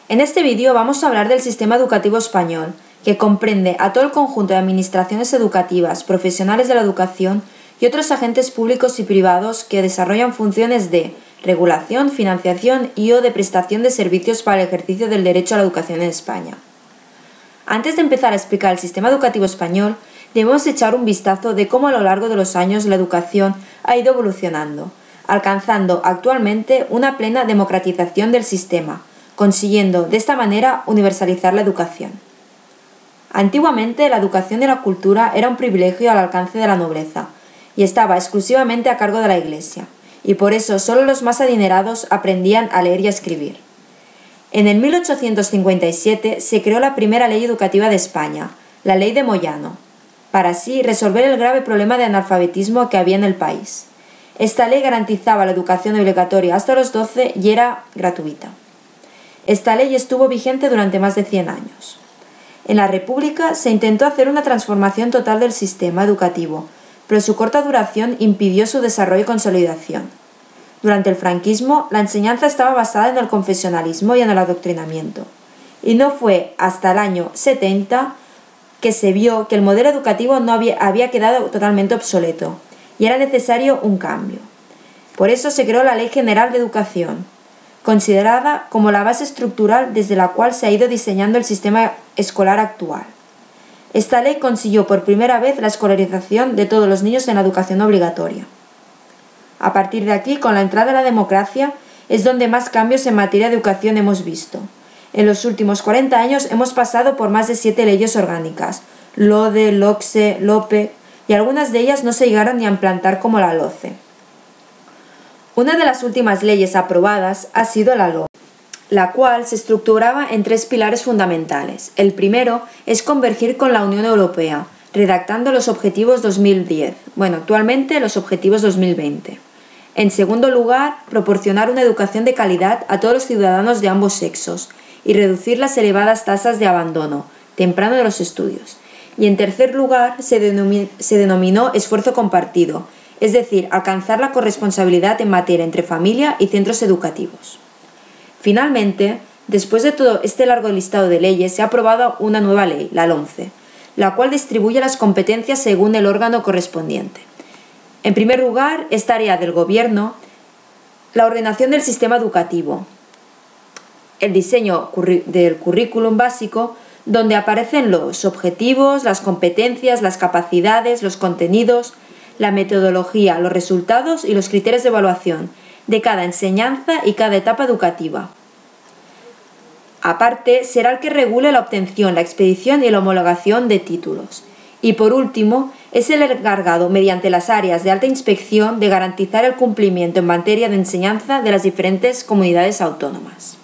En este vídeo vamos a hablar del sistema educativo español, que comprende a todo el conjunto de administraciones educativas, profesionales de la educación y otros agentes públicos y privados que desarrollan funciones de regulación, financiación y/o de prestación de servicios para el ejercicio del derecho a la educación en España. Antes de empezar a explicar el sistema educativo español, debemos echar un vistazo de cómo a lo largo de los años la educación ha ido evolucionando, alcanzando actualmente una plena democratización del sistema, consiguiendo de esta manera universalizar la educación. Antiguamente la educación y la cultura era un privilegio al alcance de la nobleza y estaba exclusivamente a cargo de la Iglesia, y por eso solo los más adinerados aprendían a leer y a escribir. En el 1857 se creó la primera ley educativa de España, la Ley de Moyano, para así resolver el grave problema de analfabetismo que había en el país. Esta ley garantizaba la educación obligatoria hasta los 12 y era gratuita. Esta ley estuvo vigente durante más de 100 años. En la República se intentó hacer una transformación total del sistema educativo, pero su corta duración impidió su desarrollo y consolidación. Durante el franquismo, la enseñanza estaba basada en el confesionalismo y en el adoctrinamiento, y no fue hasta el año 70 que se vio que el modelo educativo había quedado totalmente obsoleto, y era necesario un cambio. Por eso se creó la Ley General de Educación, considerada como la base estructural desde la cual se ha ido diseñando el sistema escolar actual. Esta ley consiguió por primera vez la escolarización de todos los niños en la educación obligatoria. A partir de aquí, con la entrada de la democracia, es donde más cambios en materia de educación hemos visto. En los últimos 40 años hemos pasado por más de 7 leyes orgánicas, LODE, LOCSE, LOPE, y algunas de ellas no se llegaron ni a implantar como la LOCE. Una de las últimas leyes aprobadas ha sido la LOMCE, la cual se estructuraba en 3 pilares fundamentales. El primero es convergir con la Unión Europea, redactando los Objetivos 2010, actualmente los Objetivos 2020. En segundo lugar, proporcionar una educación de calidad a todos los ciudadanos de ambos sexos y reducir las elevadas tasas de abandono temprano de los estudios. Y en tercer lugar, se denominó esfuerzo compartido, es decir, alcanzar la corresponsabilidad en materia entre familia y centros educativos. Finalmente, después de todo este largo listado de leyes, se ha aprobado una nueva ley, la LOMCE, la cual distribuye las competencias según el órgano correspondiente. En primer lugar, es tarea del Gobierno la ordenación del sistema educativo, el diseño del currículum básico, donde aparecen los objetivos, las competencias, las capacidades, los contenidos, la metodología, los resultados y los criterios de evaluación de cada enseñanza y cada etapa educativa. Aparte, será el que regule la obtención, la expedición y la homologación de títulos. Y por último, es el encargado, mediante las áreas de alta inspección, de garantizar el cumplimiento en materia de enseñanza de las diferentes comunidades autónomas.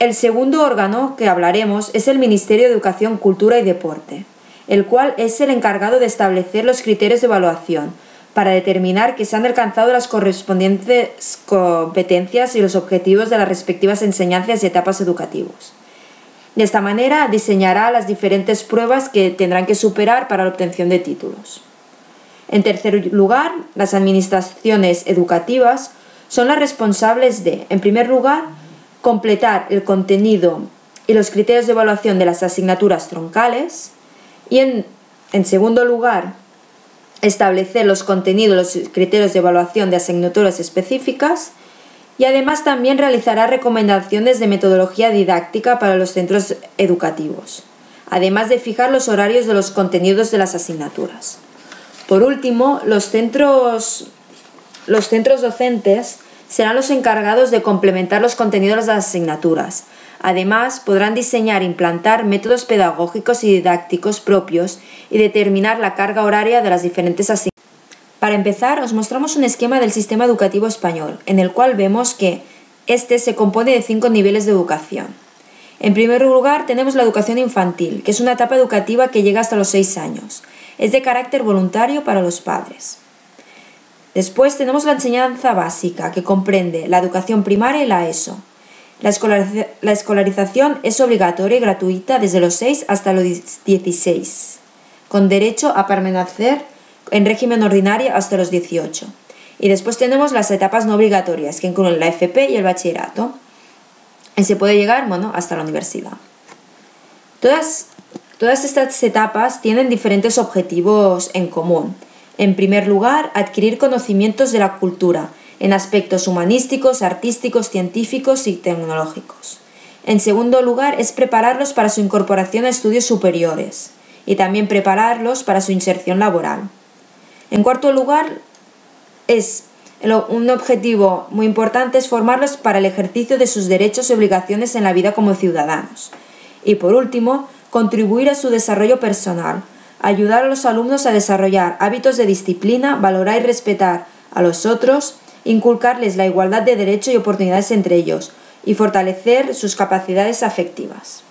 El segundo órgano que hablaremos es el Ministerio de Educación, Cultura y Deporte, el cual es el encargado de establecer los criterios de evaluación para determinar que se han alcanzado las correspondientes competencias y los objetivos de las respectivas enseñanzas y etapas educativas. De esta manera, diseñará las diferentes pruebas que tendrán que superar para la obtención de títulos. En tercer lugar, las administraciones educativas son las responsables de, en primer lugar, completar el contenido y los criterios de evaluación de las asignaturas troncales y, en segundo lugar, establecer los contenidos y los criterios de evaluación de asignaturas específicas y además también realizará recomendaciones de metodología didáctica para los centros educativos, además de fijar los horarios de los contenidos de las asignaturas. Por último, los centros docentes serán los encargados de complementar los contenidos de las asignaturas. Además, podrán diseñar e implantar métodos pedagógicos y didácticos propios y determinar la carga horaria de las diferentes asignaturas. Para empezar, os mostramos un esquema del sistema educativo español, en el cual vemos que este se compone de 5 niveles de educación. En primer lugar, tenemos la educación infantil, que es una etapa educativa que llega hasta los 6 años. Es de carácter voluntario para los padres. Después tenemos la enseñanza básica, que comprende la educación primaria y la ESO. La escolarización es obligatoria y gratuita desde los 6 hasta los 16, con derecho a permanecer en régimen ordinario hasta los 18. Y después tenemos las etapas no obligatorias, que incluyen la FP y el bachillerato. y se puede llegar, hasta la universidad. Todas estas etapas tienen diferentes objetivos en común. En primer lugar, adquirir conocimientos de la cultura en aspectos humanísticos, artísticos, científicos y tecnológicos. En segundo lugar, es prepararlos para su incorporación a estudios superiores y también prepararlos para su inserción laboral. En cuarto lugar, un objetivo muy importante es formarlos para el ejercicio de sus derechos y obligaciones en la vida como ciudadanos. Y por último, contribuir a su desarrollo personal, ayudar a los alumnos a desarrollar hábitos de disciplina, valorar y respetar a los otros, inculcarles la igualdad de derechos y oportunidades entre ellos y fortalecer sus capacidades afectivas.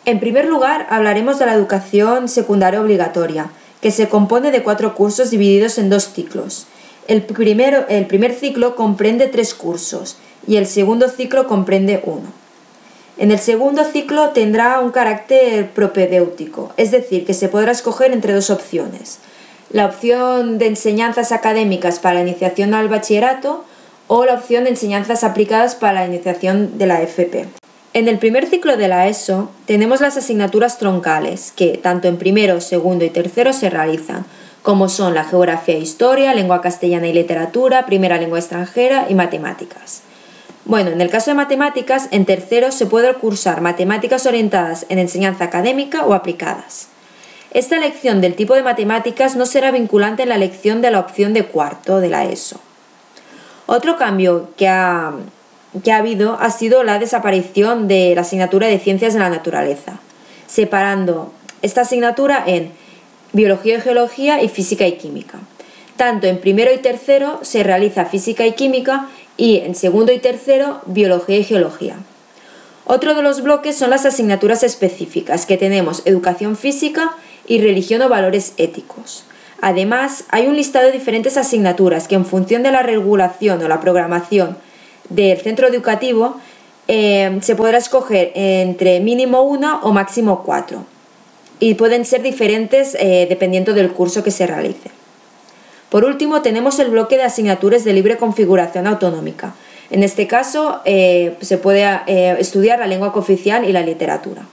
En primer lugar, hablaremos de la educación secundaria obligatoria, que se compone de 4 cursos divididos en 2 ciclos. El primer ciclo comprende 3 cursos y el segundo ciclo comprende 1. En el segundo ciclo tendrá un carácter propedéutico, es decir, que se podrá escoger entre 2 opciones. La opción de enseñanzas académicas para la iniciación al bachillerato o la opción de enseñanzas aplicadas para la iniciación de la FP. En el primer ciclo de la ESO tenemos las asignaturas troncales que tanto en primero, segundo y tercero se realizan, como son la geografía e historia, lengua castellana y literatura, primera lengua extranjera y matemáticas. Bueno, en el caso de matemáticas, en tercero se puede cursar matemáticas orientadas en enseñanza académica o aplicadas. Esta elección del tipo de matemáticas no será vinculante en la elección de la opción de cuarto de la ESO. Otro cambio que ha habido ha sido la desaparición de la asignatura de Ciencias de la Naturaleza, separando esta asignatura en Biología y Geología y Física y Química. Tanto en primero y tercero se realiza Física y Química y en segundo y tercero Biología y Geología. Otro de los bloques son las asignaturas específicas, que tenemos Educación Física y Religión o Valores Éticos. Además, hay un listado de diferentes asignaturas que en función de la regulación o la programación del centro educativo se podrá escoger entre mínimo 1 o máximo 4 y pueden ser diferentes dependiendo del curso que se realice. Por último, tenemos el bloque de asignaturas de libre configuración autonómica. En este caso se puede estudiar la lengua cooficial y la literatura.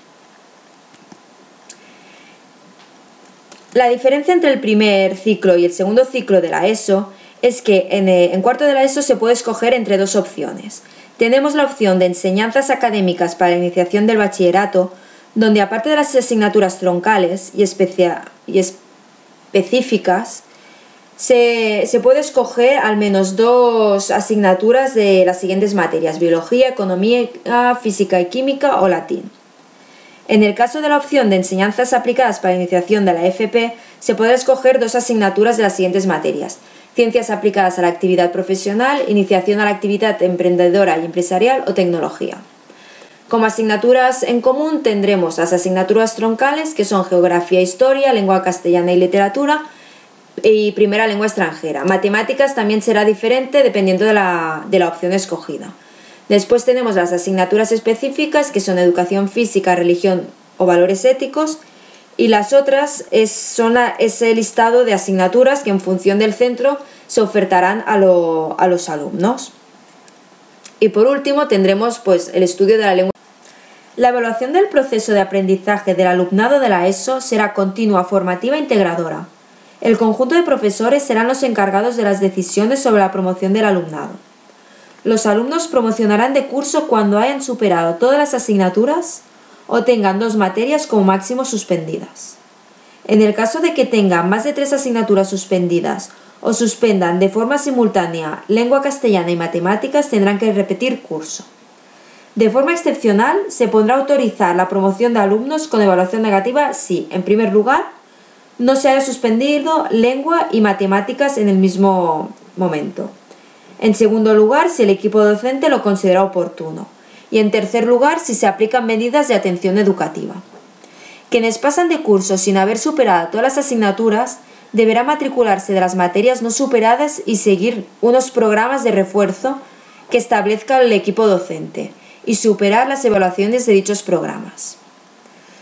La diferencia entre el primer ciclo y el segundo ciclo de la ESO es que en cuarto de la ESO se puede escoger entre 2 opciones. Tenemos la opción de enseñanzas académicas para la iniciación del bachillerato, donde aparte de las asignaturas troncales y específicas, se puede escoger al menos 2 asignaturas de las siguientes materias: biología, economía, física y química o latín. En el caso de la opción de enseñanzas aplicadas para la iniciación de la FP, se podrá escoger 2 asignaturas de las siguientes materias: ciencias aplicadas a la actividad profesional, iniciación a la actividad emprendedora y empresarial o tecnología. Como asignaturas en común tendremos las asignaturas troncales, que son geografía e historia, lengua castellana y literatura y primera lengua extranjera. Matemáticas también será diferente dependiendo de la opción escogida. Después tenemos las asignaturas específicas, que son educación física, religión o valores éticos, y las otras es el listado de asignaturas que en función del centro se ofertarán a los alumnos. Y por último tendremos el estudio de la lengua. La evaluación del proceso de aprendizaje del alumnado de la ESO será continua, formativa e integradora. El conjunto de profesores serán los encargados de las decisiones sobre la promoción del alumnado. Los alumnos promocionarán de curso cuando hayan superado todas las asignaturas o tengan 2 materias como máximo suspendidas. En el caso de que tengan más de 3 asignaturas suspendidas o suspendan de forma simultánea lengua castellana y matemáticas, tendrán que repetir curso. De forma excepcional, se podrá autorizar la promoción de alumnos con evaluación negativa si, en primer lugar, no se haya suspendido lengua y matemáticas en el mismo momento. En segundo lugar, si el equipo docente lo considera oportuno. Y en tercer lugar, si se aplican medidas de atención educativa. Quienes pasan de curso sin haber superado todas las asignaturas deberán matricularse de las materias no superadas y seguir unos programas de refuerzo que establezca el equipo docente y superar las evaluaciones de dichos programas.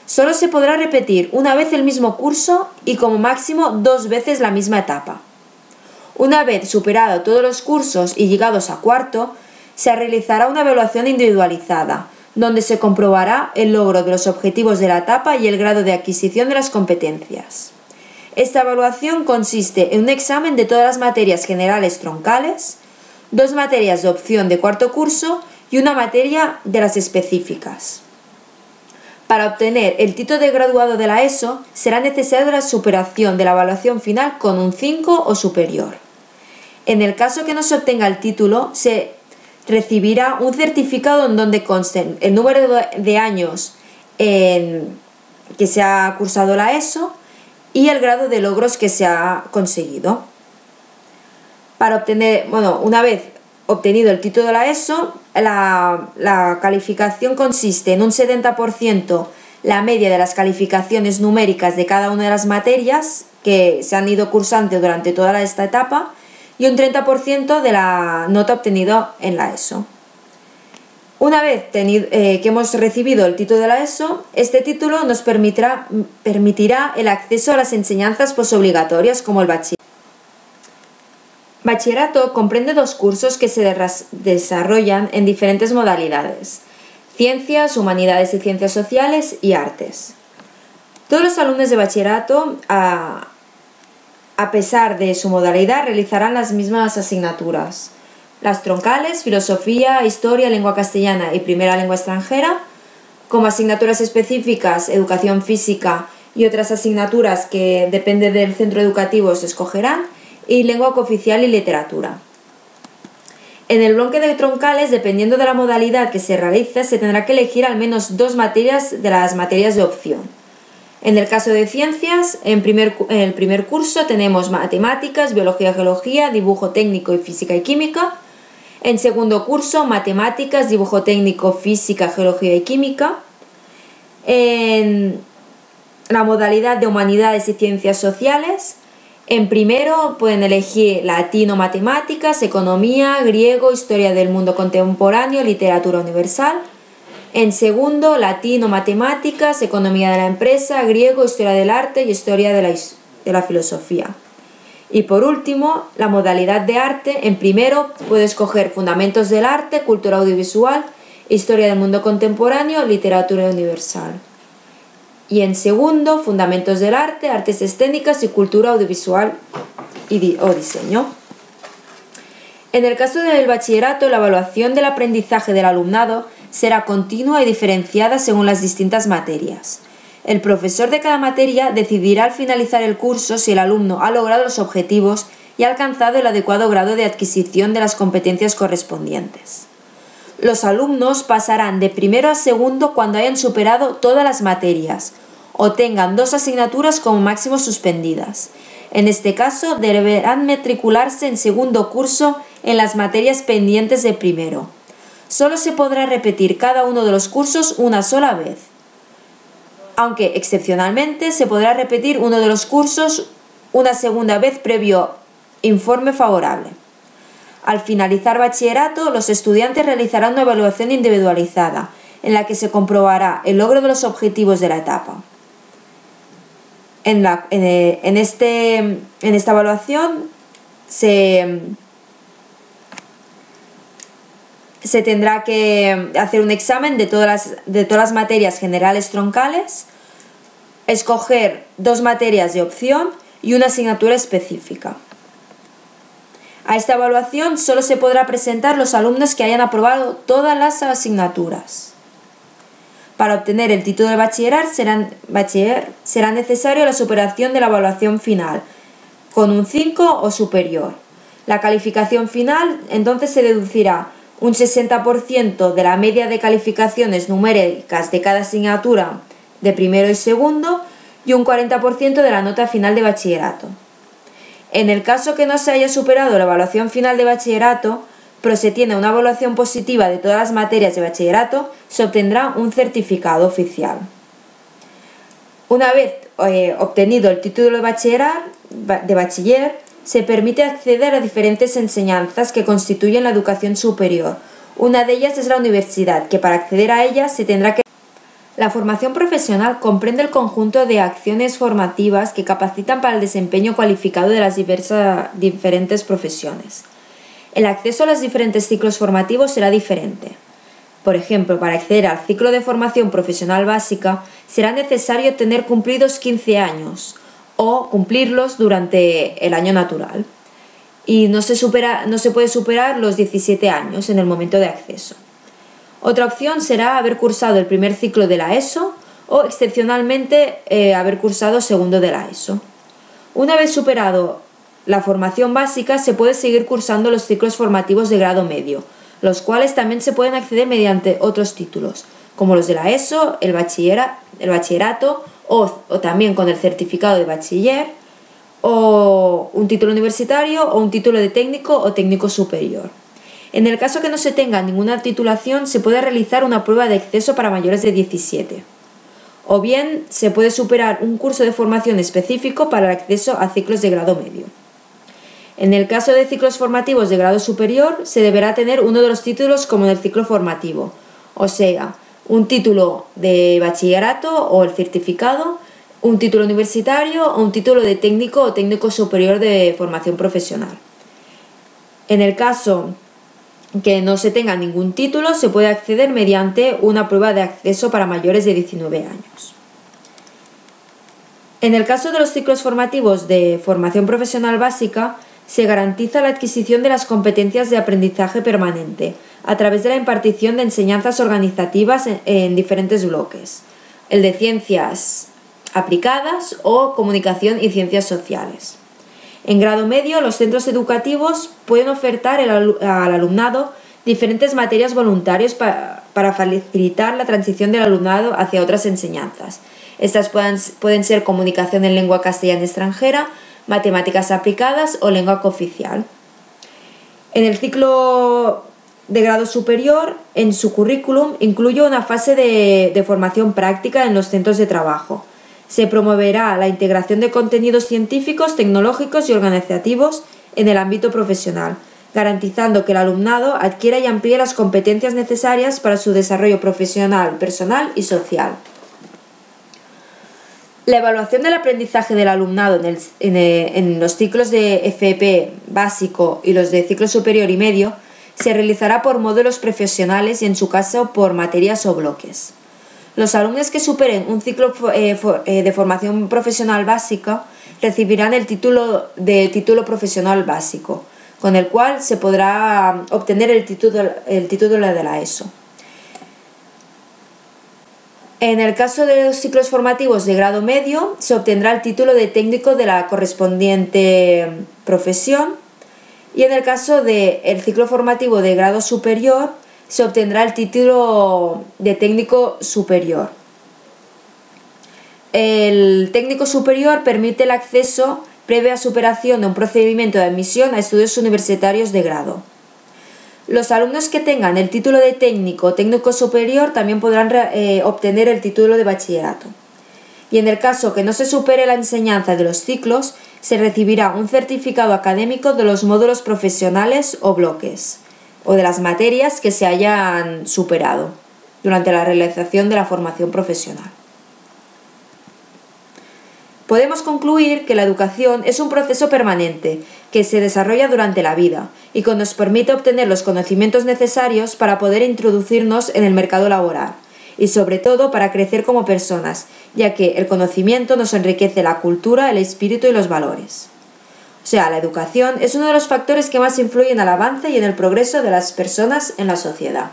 Solo se podrá repetir una vez el mismo curso y como máximo 2 veces la misma etapa. Una vez superado todos los cursos y llegados a cuarto, se realizará una evaluación individualizada, donde se comprobará el logro de los objetivos de la etapa y el grado de adquisición de las competencias. Esta evaluación consiste en un examen de todas las materias generales troncales, 2 materias de opción de cuarto curso y una materia de las específicas. Para obtener el título de graduado de la ESO será necesaria la superación de la evaluación final con un 5 o superior. En el caso que no se obtenga el título, se recibirá un certificado en donde consten el número de años que se ha cursado la ESO y el grado de logros que se ha conseguido. Una vez obtenido el título de la ESO, la calificación consiste en un 70% la media de las calificaciones numéricas de cada una de las materias que se han ido cursando durante toda esta etapa y un 30% de la nota obtenida en la ESO. Una vez que hemos recibido el título de la ESO, este título nos permitirá el acceso a las enseñanzas postobligatorias como el bachillerato. Bachillerato comprende 2 cursos que se desarrollan en diferentes modalidades: ciencias, humanidades y ciencias sociales y artes. Todos los alumnos de bachillerato, a pesar de su modalidad, realizarán las mismas asignaturas: las troncales, filosofía, historia, lengua castellana y primera lengua extranjera, como asignaturas específicas, educación física y otras asignaturas que depende del centro educativo se escogerán, y lengua cooficial y literatura. En el bloque de troncales, dependiendo de la modalidad que se realice, se tendrá que elegir al menos 2 materias de las materias de opción. En el caso de ciencias, en el primer curso tenemos matemáticas, biología, geología, dibujo técnico y física y química. En segundo curso, matemáticas, dibujo técnico, física, geología y química. En la modalidad de humanidades y ciencias sociales, en primero pueden elegir latín o matemáticas, economía, griego, historia del mundo contemporáneo, literatura universal. En segundo, latín o matemáticas, economía de la empresa, griego, historia del arte y historia de la filosofía. Y por último, la modalidad de arte. En primero puede escoger fundamentos del arte, cultura audiovisual, historia del mundo contemporáneo, literatura universal. Y en segundo, fundamentos del arte, artes escénicas y cultura audiovisual o diseño. En el caso del bachillerato, la evaluación del aprendizaje del alumnado será continua y diferenciada según las distintas materias. El profesor de cada materia decidirá al finalizar el curso si el alumno ha logrado los objetivos y ha alcanzado el adecuado grado de adquisición de las competencias correspondientes. Los alumnos pasarán de primero a segundo cuando hayan superado todas las materias o tengan 2 asignaturas como máximo suspendidas. En este caso, deberán matricularse en segundo curso en las materias pendientes de primero. Solo se podrá repetir cada uno de los cursos una sola vez, aunque excepcionalmente se podrá repetir uno de los cursos una segunda vez previo informe favorable. Al finalizar bachillerato, los estudiantes realizarán una evaluación individualizada, en la que se comprobará el logro de los objetivos de la etapa. En esta evaluación se tendrá que hacer un examen de todas las materias generales troncales, escoger 2 materias de opción y una asignatura específica. A esta evaluación solo se podrá presentar los alumnos que hayan aprobado todas las asignaturas. Para obtener el título de bachiller será necesario la superación de la evaluación final, con un 5 o superior. La calificación final entonces se deducirá un 60% de la media de calificaciones numéricas de cada asignatura de primero y segundo y un 40% de la nota final de bachillerato. En el caso que no se haya superado la evaluación final de bachillerato, pero se tiene una evaluación positiva de todas las materias de bachillerato, se obtendrá un certificado oficial. Una vez obtenido el título de bachiller, se permite acceder a diferentes enseñanzas que constituyen la educación superior. Una de ellas es la universidad, que para acceder a ella se tendrá que... La formación profesional comprende el conjunto de acciones formativas que capacitan para el desempeño cualificado de las diferentes profesiones. El acceso a los diferentes ciclos formativos será diferente. Por ejemplo, para acceder al ciclo de formación profesional básica será necesario tener cumplidos 15 años o cumplirlos durante el año natural. Y no se puede superar los 17 años en el momento de acceso. Otra opción será haber cursado el primer ciclo de la ESO o, excepcionalmente, haber cursado segundo de la ESO. Una vez superado la formación básica, se puede seguir cursando los ciclos formativos de grado medio, los cuales también se pueden acceder mediante otros títulos, como los de la ESO, el bachillerato o también con el certificado de bachiller, o un título universitario o un título de técnico o técnico superior. En el caso que no se tenga ninguna titulación, se puede realizar una prueba de acceso para mayores de 17. O bien se puede superar un curso de formación específico para el acceso a ciclos de grado medio. En el caso de ciclos formativos de grado superior, se deberá tener uno de los títulos como en el ciclo formativo, o sea, un título de bachillerato o el certificado, un título universitario o un título de técnico o técnico superior de formación profesional. En el caso que no se tenga ningún título, se puede acceder mediante una prueba de acceso para mayores de 19 años. En el caso de los ciclos formativos de formación profesional básica, se garantiza la adquisición de las competencias de aprendizaje permanente a través de la impartición de enseñanzas organizativas en diferentes bloques, el de ciencias aplicadas o comunicación y ciencias sociales. En grado medio, los centros educativos pueden ofertar al alumnado diferentes materias voluntarias para facilitar la transición del alumnado hacia otras enseñanzas. Estas pueden ser comunicación en lengua castellana extranjera, matemáticas aplicadas o lengua cooficial. En el ciclo de grado superior, en su currículum, incluye una fase de formación práctica en los centros de trabajo. Se promoverá la integración de contenidos científicos, tecnológicos y organizativos en el ámbito profesional, garantizando que el alumnado adquiera y amplíe las competencias necesarias para su desarrollo profesional, personal y social. La evaluación del aprendizaje del alumnado en los ciclos de FP básico y los de ciclo superior y medio se realizará por módulos profesionales y, en su caso, por materias o bloques. Los alumnos que superen un ciclo de formación profesional básica recibirán el título profesional básico, con el cual se podrá obtener el título de la ESO. En el caso de los ciclos formativos de grado medio, se obtendrá el título de técnico de la correspondiente profesión, y en el caso del ciclo formativo de grado superior, se obtendrá el título de técnico superior. El técnico superior permite el acceso previa superación de un procedimiento de admisión a estudios universitarios de grado. Los alumnos que tengan el título de técnico o técnico superior también podrán obtener el título de bachillerato. Y en el caso que no se supere la enseñanza de los ciclos, se recibirá un certificado académico de los módulos profesionales o bloques, o de las materias que se hayan superado durante la realización de la formación profesional. Podemos concluir que la educación es un proceso permanente que se desarrolla durante la vida y que nos permite obtener los conocimientos necesarios para poder introducirnos en el mercado laboral y, sobre todo, para crecer como personas, ya que el conocimiento nos enriquece la cultura, el espíritu y los valores. O sea, la educación es uno de los factores que más influyen al avance y en el progreso de las personas en la sociedad.